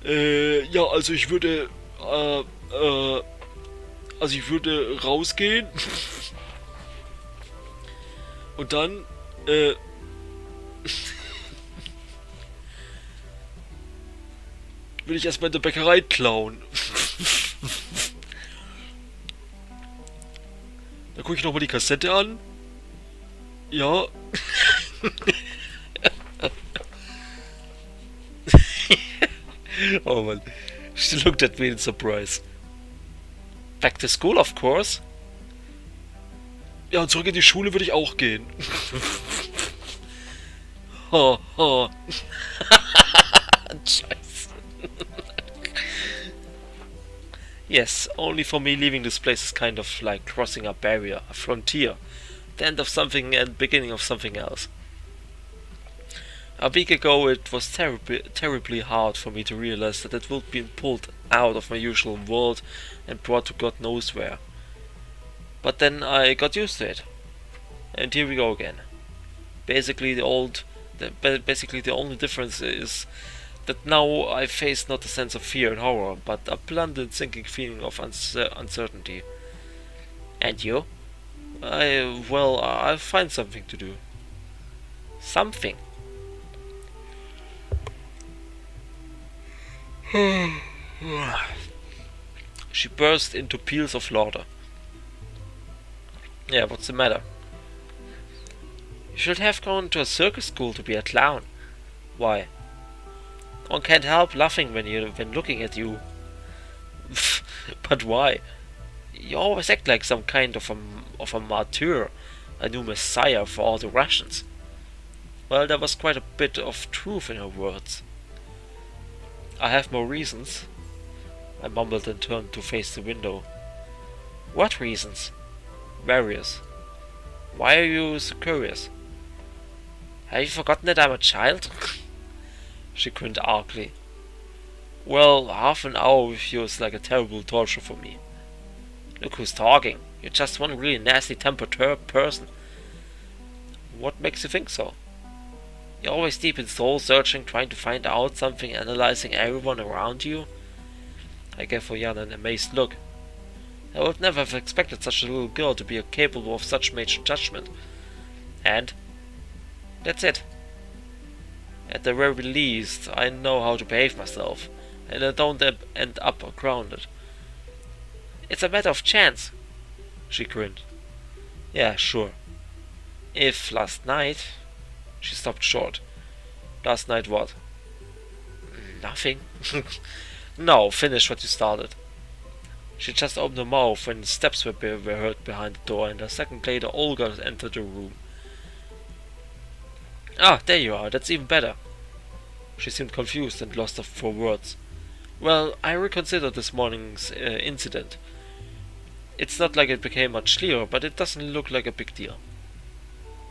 Ja, also ich würde, also ich würde rausgehen und dann, äh, will ich erstmal in der Bäckerei klauen. Dann gucke ich nochmal die Kassette an. Ja, Oh man. She looked at me in surprise. Back to school, of course. ja, und zurück in die Schule würde ich auch gehen. Ha, ha. Scheiße. Yes, only for me leaving this place is kind of like crossing a barrier, a frontier. The end of something and beginning of something else. A week ago it was terribly hard for me to realize that it would be pulled out of my usual world and brought to God knows where. But then I got used to it. And here we go again. Basically basically the only difference is that now I face not a sense of fear and horror, but a blunt and sinking feeling of uncertainty. And you? I'll find something to do. Something. She burst into peals of laughter. Yeah, what's the matter? You should have gone to a circus school to be a clown. Why? One can't help laughing when looking at you. But why? You always act like some kind of a martyr, a new messiah for all the Russians. Well, there was quite a bit of truth in her words. I have more reasons, I mumbled and turned to face the window. What reasons? Various. Why are you so curious? Have you forgotten that I'm a child? She grinned archly. Well, half an hour with you is like a terrible torture for me. Look who's talking. You're just one really nasty-tempered person. What makes you think so? You're always deep in soul-searching, trying to find out something, analyzing everyone around you. I gave Ulyana an amazed look. I would never have expected such a little girl to be capable of such major judgment. And that's it. At the very least, I know how to behave myself, and I don't end up grounded. It's a matter of chance, she grinned. Yeah, sure. If last night... She stopped short. Last night what? Nothing. No, finish what you started. She just opened her mouth when steps were heard behind the door, and a second later Olga entered the room. Ah, there you are, that's even better. She seemed confused and lost for words. Well, I reconsidered this morning's incident. It's not like it became much clearer, but it doesn't look like a big deal.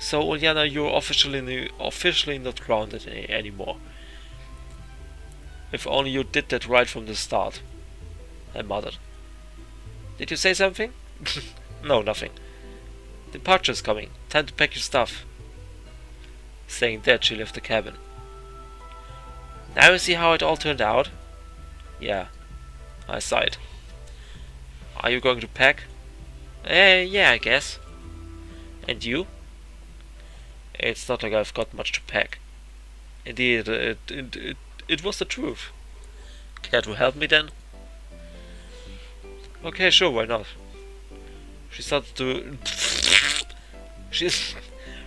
So, Ulyana, you're officially not grounded anymore. If only you did that right from the start, I muttered. Did you say something? No, nothing. The patsche coming. Time to pack your stuff. Saying that, she left the cabin. Now you see how it all turned out? Yeah, I sighed. Are you going to pack? Yeah, I guess. And you? It's not like I've got much to pack. Indeed, it was the truth. Care to help me then? Okay, sure, why not? She started to...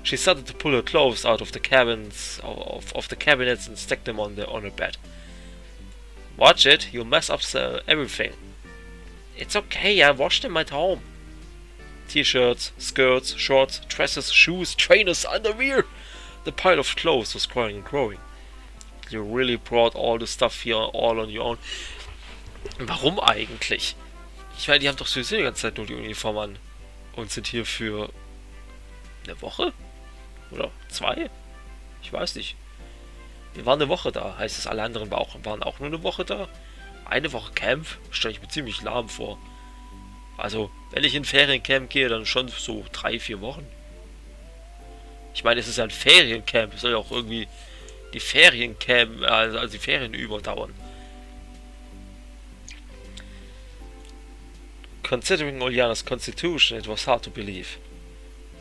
She started to pull her clothes out of the of the cabinets and stack them on her bed. Watch it, you'll mess up everything. It's okay, I washed them at home. T-shirts, skirts, shorts, dresses, shoes, trainers, underwear. The pile of clothes was growing and growing. You really brought all the stuff here all on your own. Warum eigentlich? Ich meine, die haben doch sowieso die ganze Zeit nur die Uniform an. Und sind hier für eine Woche? Oder 2? Ich weiß nicht. Wir waren eine Woche da. Heißt es, alle anderen waren auch nur eine Woche da? Eine Woche Camp? Stelle ich mir ziemlich lahm vor. Also, wenn ich in Feriencamp gehe, dann schon so 3-4 Wochen. Ich meine, es ist ja ein Feriencamp. Es soll ja auch irgendwie die Feriencamp, also die Ferien überdauern. Considering Ulyana's constitution, it was hard to believe.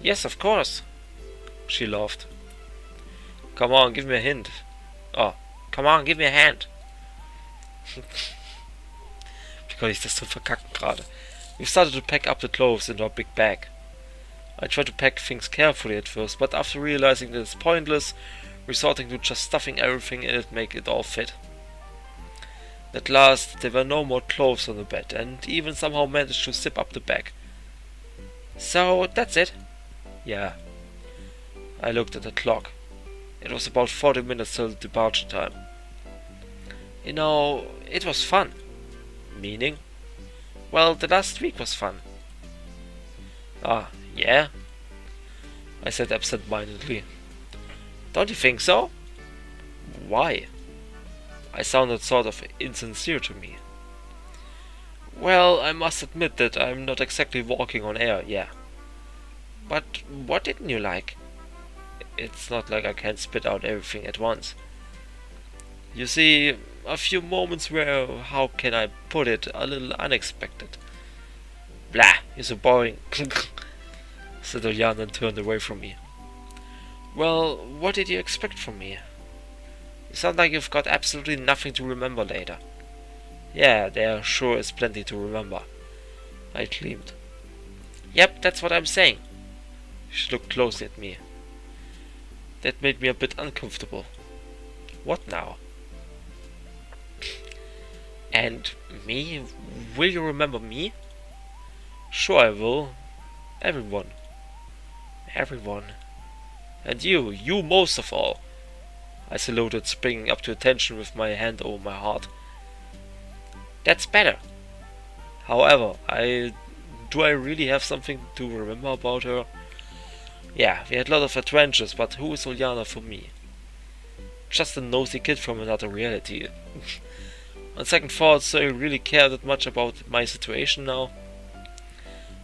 Yes, of course, she laughed. Come on, give me a hint. Oh, come on, give me a hand. Wie kann ich das so verkacken gerade? We started to pack up the clothes in our big bag. I tried to pack things carefully at first, but after realizing that it's pointless, resorting to just stuffing everything in it make it all fit. At last, there were no more clothes on the bed, and even somehow managed to zip up the bag. So, that's it? Yeah. I looked at the clock. It was about 40 minutes till departure time. You know, it was fun. Meaning? Well, the last week was fun. Ah, yeah? I said absent-mindedly. Don't you think so? Why? I sounded sort of insincere to me. Well, I must admit that I'm not exactly walking on air, yeah. But what didn't you like? It's not like I can spit out everything at once. You see, a few moments were, how can I put it, a little unexpected. Blah, you're so boring, said Ulyana and turned away from me. Well, what did you expect from me? You sound like you've got absolutely nothing to remember later. Yeah, there sure is plenty to remember, I gleamed. Yep, that's what I'm saying. She looked closely at me. That made me a bit uncomfortable. What now? And me? Will you remember me? Sure I will. Everyone. Everyone. And you most of all. I saluted, springing up to attention with my hand over my heart. That's better. However, do I really have something to remember about her? Yeah, we had a lot of adventures, but who is Ulyana for me? Just a nosy kid from another reality. On second thoughts, do I really care that much about my situation now?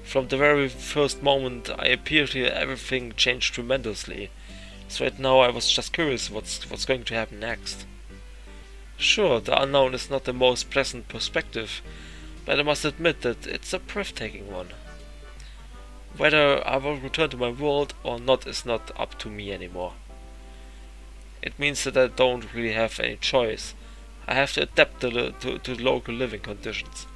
From the very first moment I appeared here, everything changed tremendously. So right now I was just curious what's going to happen next. Sure, the unknown is not the most pleasant perspective, but I must admit that it's a breathtaking one. Whether I will return to my world or not is not up to me anymore. It means that I don't really have any choice. I have to adapt to local living conditions.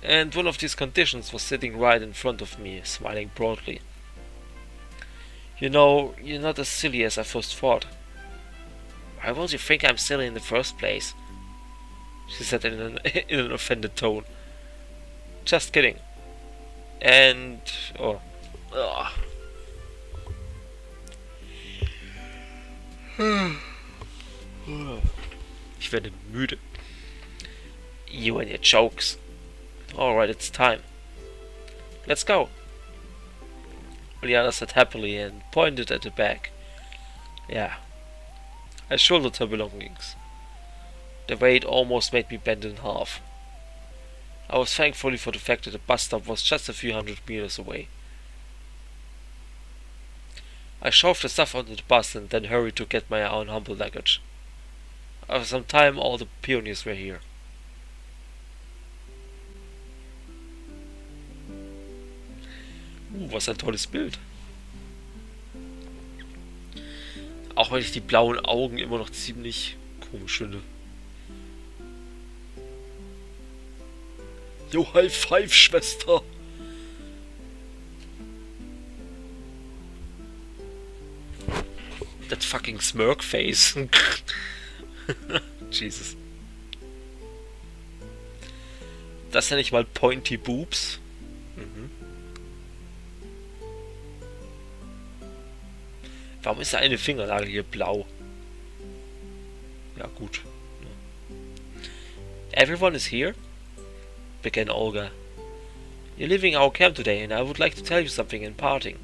And one of these conditions was sitting right in front of me, smiling broadly. You know, you're not as silly as I first thought. Why would you think I'm silly in the first place? She said in an offended tone. Just kidding. And... oh. Ugh. Ich werde müde. You and your jokes. Alright, it's time. Let's go. Ulyana said happily and pointed at the bag. Yeah. I shouldered her belongings. The weight almost made me bend in half. I was thankful for the fact that the bus stop was just a few hundred meters away. I shoved the stuff onto the bus and then hurried to get my own humble luggage. After some time all the pioneers were here. Was ein tolles Bild. Auch wenn ich die blauen Augen immer noch ziemlich komisch finde. Yo, High Five, Schwester! That fucking smirk face. Jesus. Das nenne ich mal Pointy Boobs. Mhm. Warum ist eine Fingernagel hier blau? Ja, gut. Everyone is here? Began Olga. You're leaving our camp today, and I would like to tell you something in parting.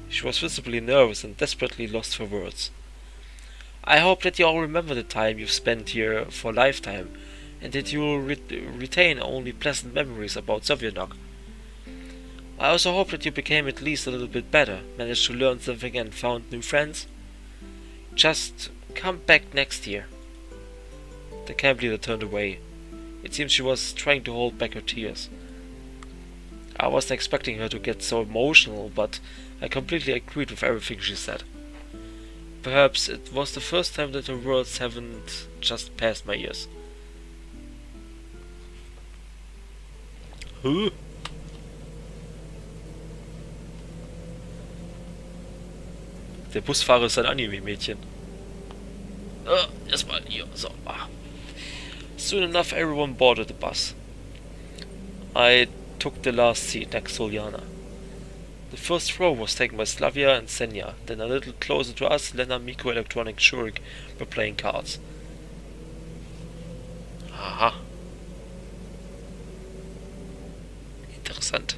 She was visibly nervous and desperately lost for words. I hope that you all remember the time you've spent here for a lifetime, and that you will retain only pleasant memories about Sovyanok. I also hope that you became at least a little bit better, managed to learn something and found new friends. Just come back next year. The camp leader turned away. It seems she was trying to hold back her tears. I wasn't expecting her to get so emotional, but I completely agreed with everything she said. Perhaps it was the first time that her words haven't just passed my ears. Huh? Der Busfahrer ist ein Anime-Mädchen. Erstmal hier, so. Soon enough, everyone boarded the bus. I took the last seat next to Ulyana. The first row was taken by Slavia and Senya, then a little closer to us, Lena, Miko, Electronic, Shurik were playing cards. Aha. Interessant.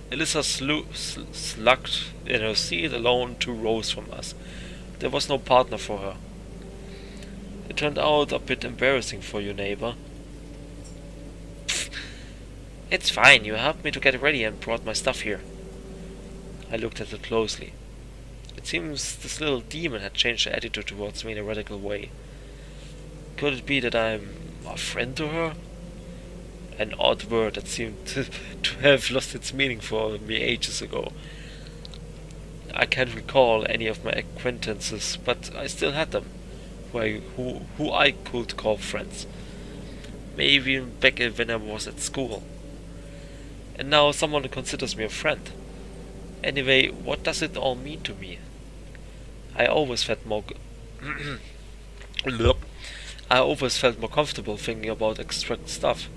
Elissa slugged in her seat alone 2 rows from us. There was no partner for her. It turned out a bit embarrassing for you, neighbor. Pfft. It's fine, you helped me to get ready and brought my stuff here. I looked at her closely. It seems this little demon had changed her attitude towards me in a radical way. Could it be that I'm a friend to her? An odd word that seemed to have lost its meaning for me ages ago. I can't recall any of my acquaintances, but I still had them, who I could call friends. Maybe even back when I was at school. And now someone considers me a friend. Anyway, what does it all mean to me? I always felt more comfortable thinking about abstract stuff.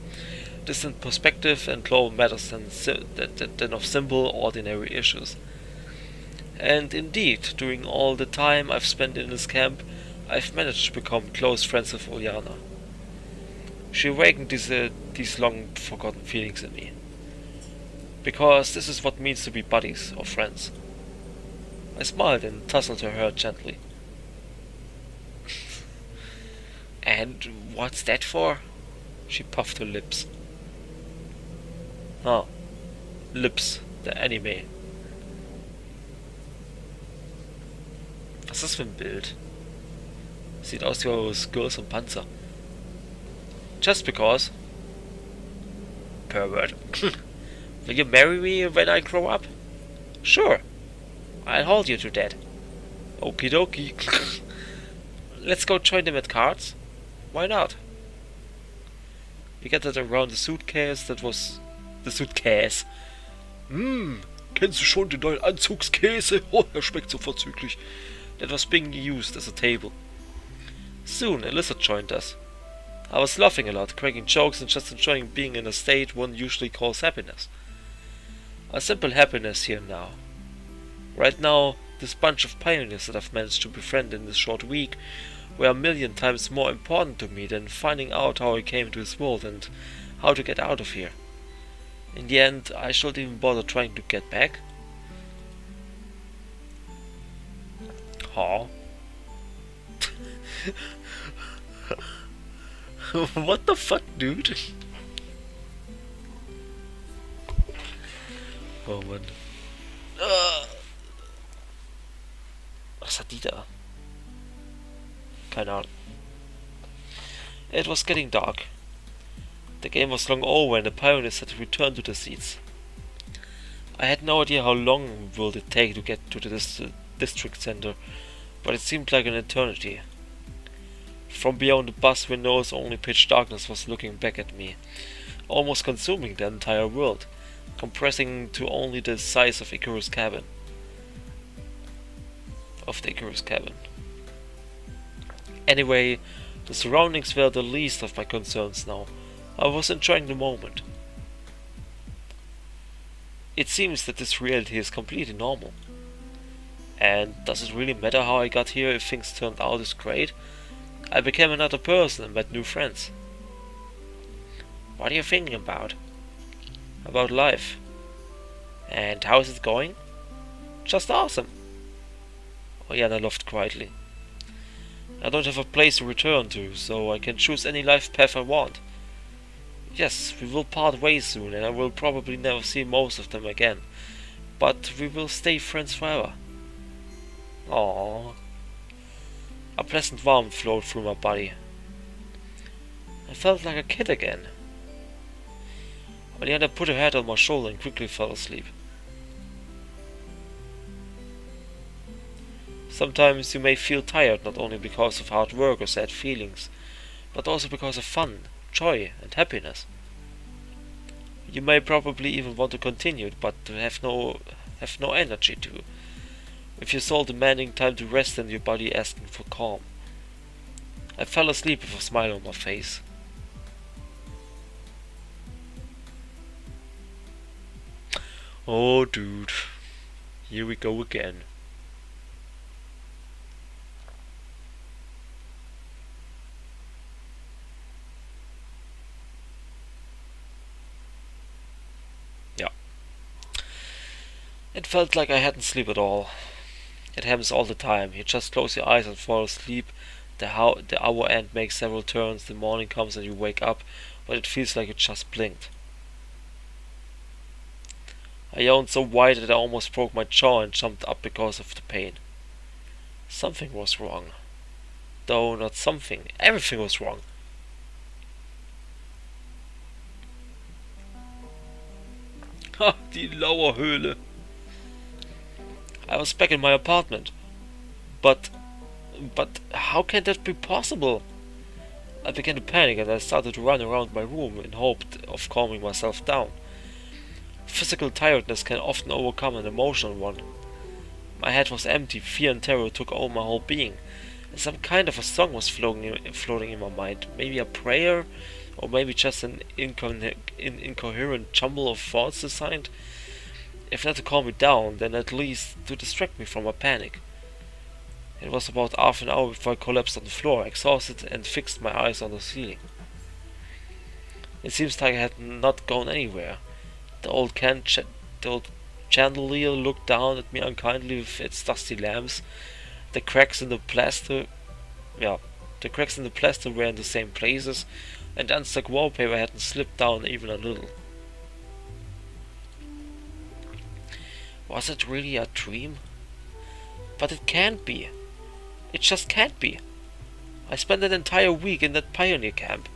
Distant perspective and global matters than of simple, ordinary issues. And indeed, during all the time I've spent in this camp, I've managed to become close friends with Ulyana. She awakened these long-forgotten feelings in me. Because this is what it means to be buddies or friends. I smiled and tousled her hair gently. And what's that for? She puffed her lips. Ah, Lips, der Anime. Was ist das für ein Bild? Sieht aus wie aus Girls und Panzer. Just because. Pervert. Will you marry me when I grow up? Sure. I'll hold you to that. Okie dokie. Let's go join them at cards. Why not? We gathered around the suitcase that was... The suitcase. Kennst du schon den neuen Anzugskäse? Oh, er schmeckt so vorzüglich. That was being used as a table. Soon, Elissa joined us. I was laughing a lot, cracking jokes and just enjoying being in a state one usually calls happiness. A simple happiness here and now. Right now, this bunch of pioneers that I've managed to befriend in this short week were a million times more important to me than finding out how I came to this world and how to get out of here. In the end, I shouldn't even bother trying to get back. Huh? What the fuck, dude? Oh Mann. Was hat die da? Keine Ahnung. It was getting dark. The game was long over and the pioneers had to return to their seats. I had no idea how long would it take to get to the district center, but it seemed like an eternity. From beyond the bus windows, only pitch darkness was looking back at me, almost consuming the entire world, compressing to only the size of the Icarus cabin. Anyway, the surroundings were the least of my concerns now. I was enjoying the moment. It seems that this reality is completely normal. And does it really matter how I got here if things turned out as great? I became another person and met new friends. What are you thinking about? About life. And how is it going? Just awesome. Ulyana laughed quietly. I don't have a place to return to, so I can choose any life path I want. Yes, we will part ways soon, and I will probably never see most of them again. But we will stay friends forever. Aww. A pleasant warmth flowed through my body. I felt like a kid again. Ulyana put her head on my shoulder and quickly fell asleep. Sometimes you may feel tired not only because of hard work or sad feelings, but also because of fun, joy and happiness. You may probably even want to continue it, but have no energy to, with your soul demanding time to rest and your body asking for calm. I fell asleep with a smile on my face. Oh dude, here we go again. Yeah. It felt like I hadn't slept at all. It happens all the time. You just close your eyes and fall asleep. The hour end makes several turns, the morning comes and you wake up, but it feels like you just blinked. I yawned so wide that I almost broke my jaw and jumped up because of the pain. Something was wrong. Though not something, everything was wrong. Ha, die Lauerhöhle. I was back in my apartment. But how can that be possible? I began to panic and I started to run around my room in hope of calming myself down. Physical tiredness can often overcome an emotional one. My head was empty, fear and terror took over my whole being, and some kind of a song was floating in my mind. Maybe a prayer, or maybe just an incoherent jumble of thoughts designed, if not to calm me down, then at least to distract me from my panic. It was about half an hour before I collapsed on the floor, exhausted, and fixed my eyes on the ceiling. It seems like I had not gone anywhere. The old chandelier looked down at me unkindly with its dusty lamps. The cracks in the plaster were in the same places, and the unstuck wallpaper hadn't slipped down even a little. Was it really a dream? But it can't be. It just can't be. I spent that entire week in that pioneer camp.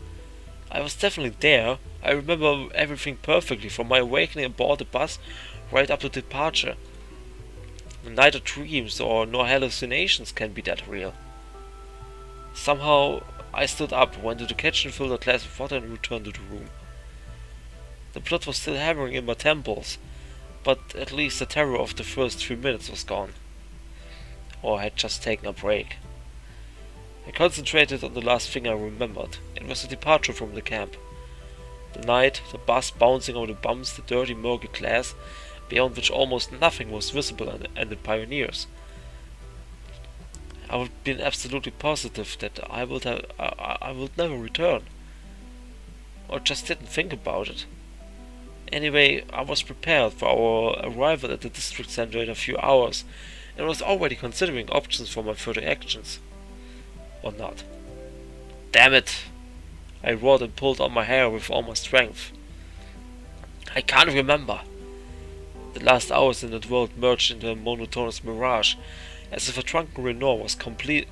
I was definitely there. I remember everything perfectly, from my awakening aboard the bus right up to departure. Neither dreams nor hallucinations can be that real. Somehow I stood up, went to the kitchen, filled a glass of water and returned to the room. The blood was still hammering in my temples, but at least the terror of the first 3 minutes was gone. Or had just taken a break. I concentrated on the last thing I remembered. It was the departure from the camp. The night, the bus bouncing over the bumps, the dirty murky glass, beyond which almost nothing was visible, and the pioneers. I would have been absolutely positive that I would never return. Or just didn't think about it. Anyway, I was prepared for our arrival at the district center in a few hours, and was already considering options for my further actions. Or not. Damn it! I roared and pulled on my hair with all my strength. I can't remember. The last hours in that world merged into a monotonous mirage, as if a drunken Renoir was completing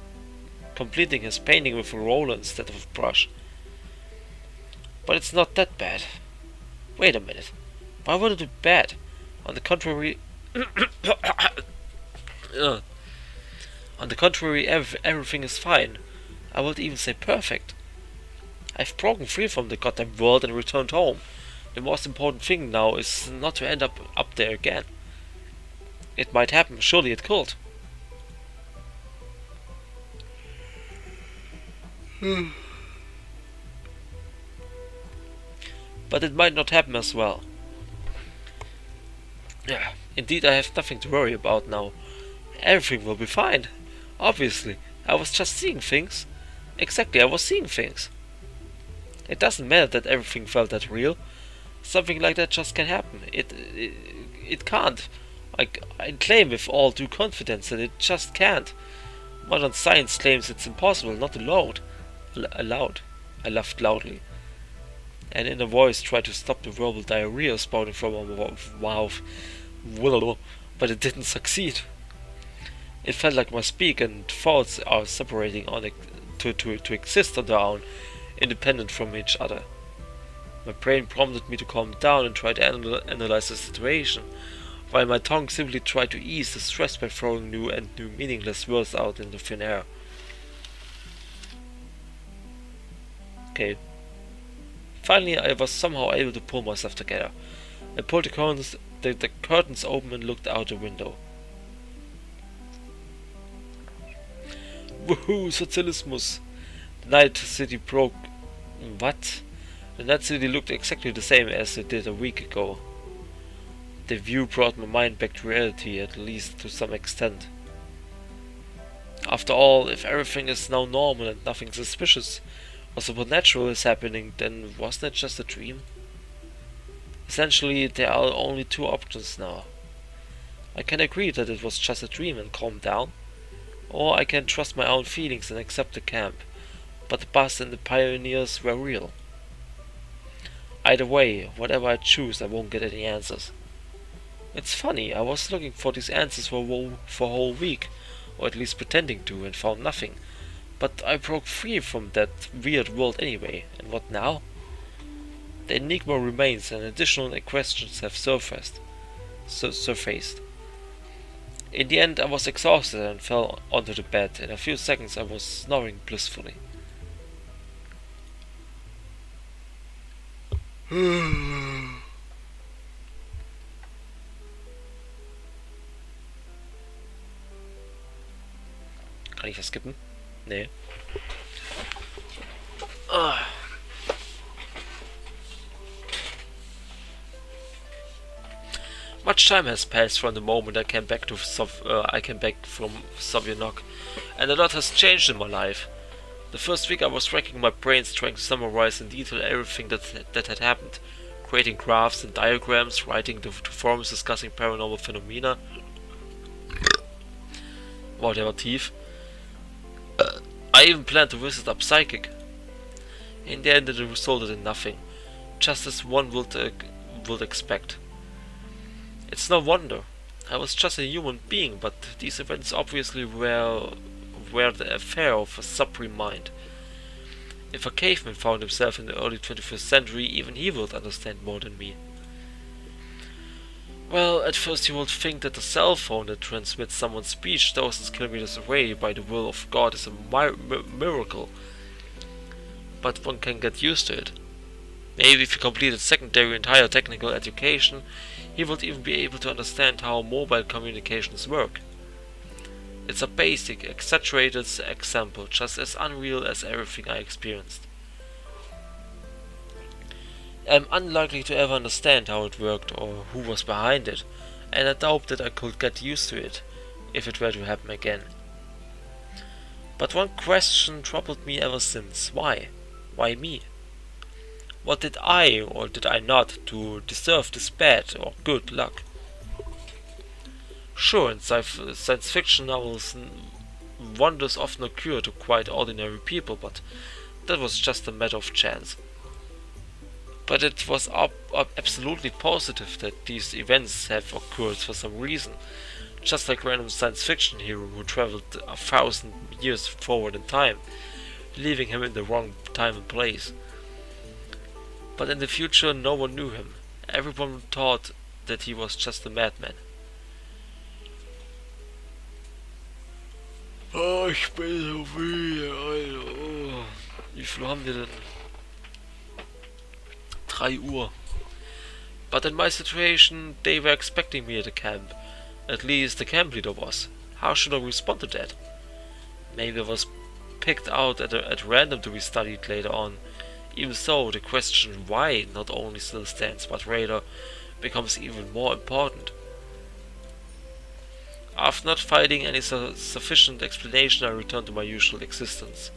his painting with a roller instead of a brush. But it's not that bad. Wait a minute. Why would it be bad? On the contrary... everything is fine. I would even say perfect. I've broken free from the goddamn world and returned home. The most important thing now is not to end up there again. It might happen, surely it could. But it might not happen as well. Yeah, indeed I have nothing to worry about now. Everything will be fine. Obviously, I was just seeing things. Exactly, I was seeing things. It doesn't matter that everything felt that real. Something like that just can happen. It can't. I claim with all due confidence that it just can't. Modern science claims it's impossible, not allowed. I laughed loudly. An inner voice tried to stop the verbal diarrhea spouting from my mouth, but it didn't succeed. It felt like my speak and thoughts are separating to exist on their own, independent from each other. My brain prompted me to calm down and try to analyze the situation, while my tongue simply tried to ease the stress by throwing new meaningless words out into thin air. Okay. Finally, I was somehow able to pull myself together. I pulled the curtains open and looked out the window. Woohoo, Sozialismus! The night city broke. What? The night city looked exactly the same as it did a week ago. The view brought my mind back to reality, at least to some extent. After all, if everything is now normal and nothing suspicious or supernatural is happening, then wasn't it just a dream? Essentially, there are only two options now. I can agree that it was just a dream and calm down, or I can trust my own feelings and accept the camp, but the bus and the pioneers were real. Either way, whatever I choose, I won't get any answers. It's funny, I was looking for these answers for a whole week, or at least pretending to, and found nothing. But I broke free from that weird world anyway, and what now? The enigma remains and additional questions have surfaced. In the end I was exhausted and fell onto the bed. In a few seconds I was snoring blissfully. Kann ich das skippen? Nee. Much time has passed from the moment I came back from Sovianok, and a lot has changed in my life. The first week I was racking my brains trying to summarize in detail everything that had happened, creating graphs and diagrams, writing to forums discussing paranormal phenomena. Wow, der war tief. I even planned to visit a psychic. In the end it resulted in nothing, just as one would expect. It's no wonder. I was just a human being, but these events obviously were the affair of a supreme mind. If a caveman found himself in the early 21st century, even he would understand more than me. Well, at first you would think that a cell phone that transmits someone's speech thousands of kilometers away by the will of God is a miracle. But one can get used to it. Maybe if he completed secondary and higher technical education, he would even be able to understand how mobile communications work. It's a basic, exaggerated example, just as unreal as everything I experienced. I'm unlikely to ever understand how it worked or who was behind it, and I doubt that I could get used to it, if it were to happen again. But one question troubled me ever since. Why? Why me? What did I, or did I not, do to deserve this bad or good luck? Sure, in science fiction novels, wonders often occur to quite ordinary people, but that was just a matter of chance. But it was absolutely positive that these events have occurred for some reason, just like random science fiction hero who traveled 1,000 years forward in time, leaving him in the wrong time and place. But in the future no one knew him. Everyone thought that he was just a madman. Oh, ich bin so müde, Alter. Oh. Wie viel haben wir denn? 3 Uhr. But in my situation, they were expecting me at the camp. At least the camp leader was. How should I respond to that? Maybe I was picked out at random to be studied later on. Even so, the question why not only still stands, but rather becomes even more important. After not finding any sufficient explanation, I returned to my usual existence.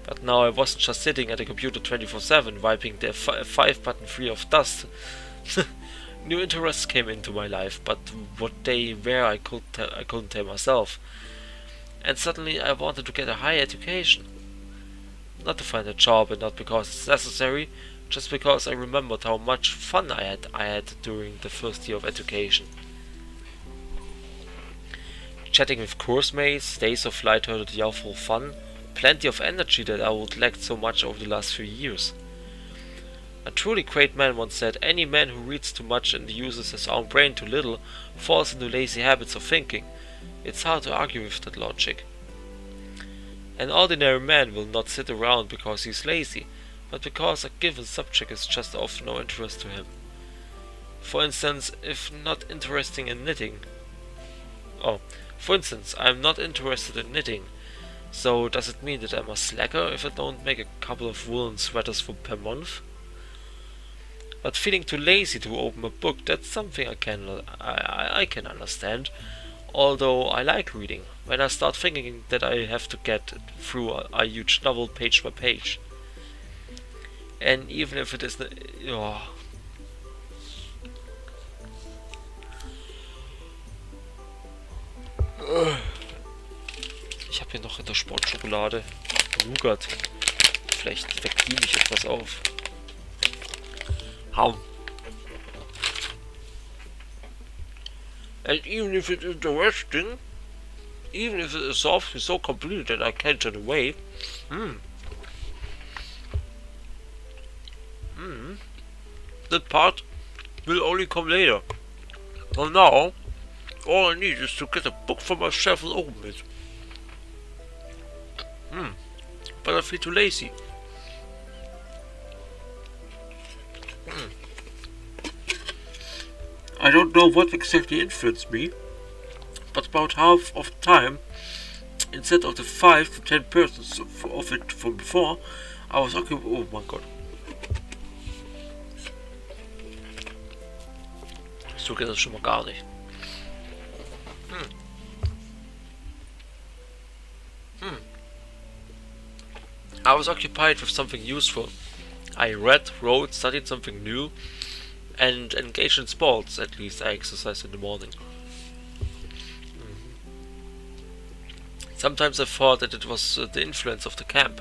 But now I wasn't just sitting at a computer 24/7, wiping the F5 button free of dust. New interests came into my life, but what they were I couldn't tell myself. And suddenly I wanted to get a higher education. Not to find a job and not because it's necessary, just because I remembered how much fun I had during the first year of education. Chatting with course mates, days of light-hearted yellful fun, plenty of energy that I would lacked so much over the last few years. A truly great man once said, any man who reads too much and uses his own brain too little falls into lazy habits of thinking. It's hard to argue with that logic. An ordinary man will not sit around because he's lazy, but because a given subject is just of no interest to him. For instance, I'm not interested in knitting, so does it mean that I'm a slacker if I don't make a couple of woolen sweaters per month? But feeling too lazy to open a book, that's something I can understand, although I like reading, when I start thinking that I have to get through a huge novel page by page. And even if it is... Ich habe hier noch in der Sportschokolade Nougat. Vielleicht verklebe ich etwas auf. How? And even if it's interesting, even if it solves me so completely that I can't turn away, that part will only come later. For now, all I need is to get a book for myself and open it. But I feel too lazy. I don't know what exactly influenced me, but about half of the time, instead of the 5 to 10% of it from before, I was occupied. Oh my god. So geht das schon mal gar nicht. I was occupied with something useful. I read, wrote, studied something new, and engaged in sports. At least I exercised in the morning. Sometimes I thought that it was the influence of the camp.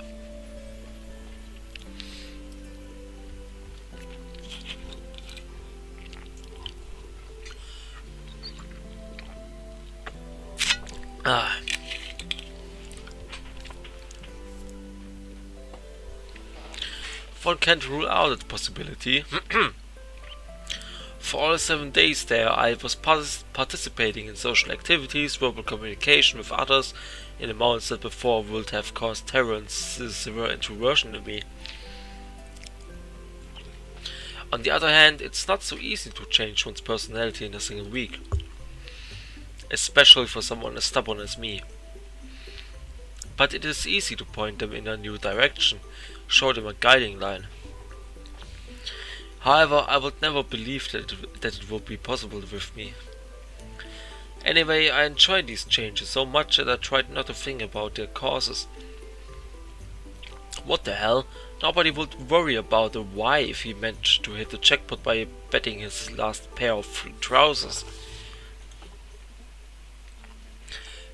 One can't rule out that possibility. For all 7 days there, I was participating in social activities, verbal communication with others, in amounts that before would have caused terror and severe introversion in me. On the other hand, it's not so easy to change one's personality in a single week, especially for someone as stubborn as me. But it is easy to point them in a new direction, show them a guiding line. However, I would never believe that it would be possible with me. Anyway, I enjoyed these changes so much that I tried not to think about their causes. What the hell? Nobody would worry about the why if he managed to hit the jackpot by betting his last pair of trousers.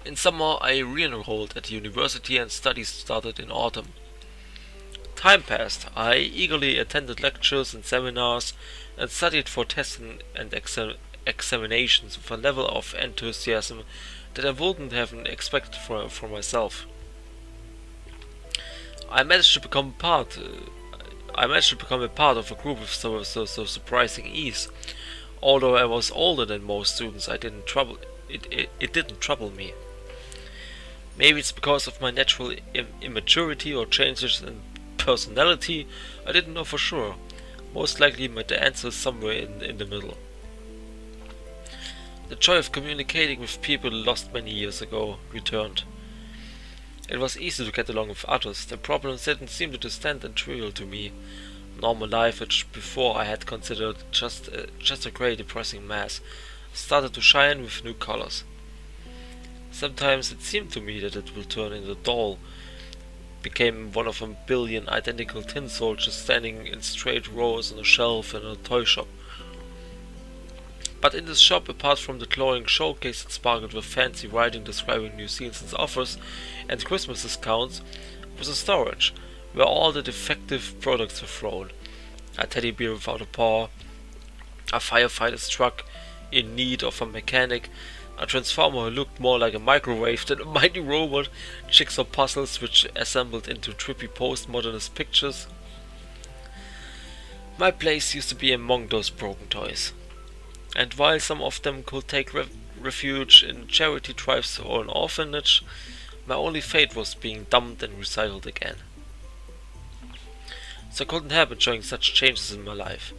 In summer, I re-enrolled at the university and studies started in autumn. Time passed. I eagerly attended lectures and seminars and studied for tests and examinations with a level of enthusiasm that I wouldn't have expected for myself. I managed to become a part of a group with so surprising ease. Although I was older than most students, it didn't trouble me. Maybe it's because of my natural immaturity or changes in personality, I didn't know for sure. Most likely the answer is somewhere in the middle. The joy of communicating with people lost many years ago returned. It was easy to get along with others. The problems didn't seem too distant and trivial to me. Normal life, which before I had considered just a grey depressing mass, started to shine with new colors. Sometimes it seemed to me that it will turn into a doll, became one of a billion identical tin soldiers standing in straight rows on a shelf in a toy shop. But in this shop, apart from the glowing showcase that sparkled with fancy writing describing new scenes and offers and Christmas discounts, was a storage, where all the defective products were thrown. A teddy bear without a paw, a firefighter's truck in need of a mechanic, A transformer who looked more like a microwave than a mighty robot, jigsaw puzzles which assembled into trippy postmodernist pictures. My place used to be among those broken toys. And while some of them could take refuge in charity drives or an orphanage, my only fate was being dumped and recycled again. So I couldn't help enjoying such changes in my life.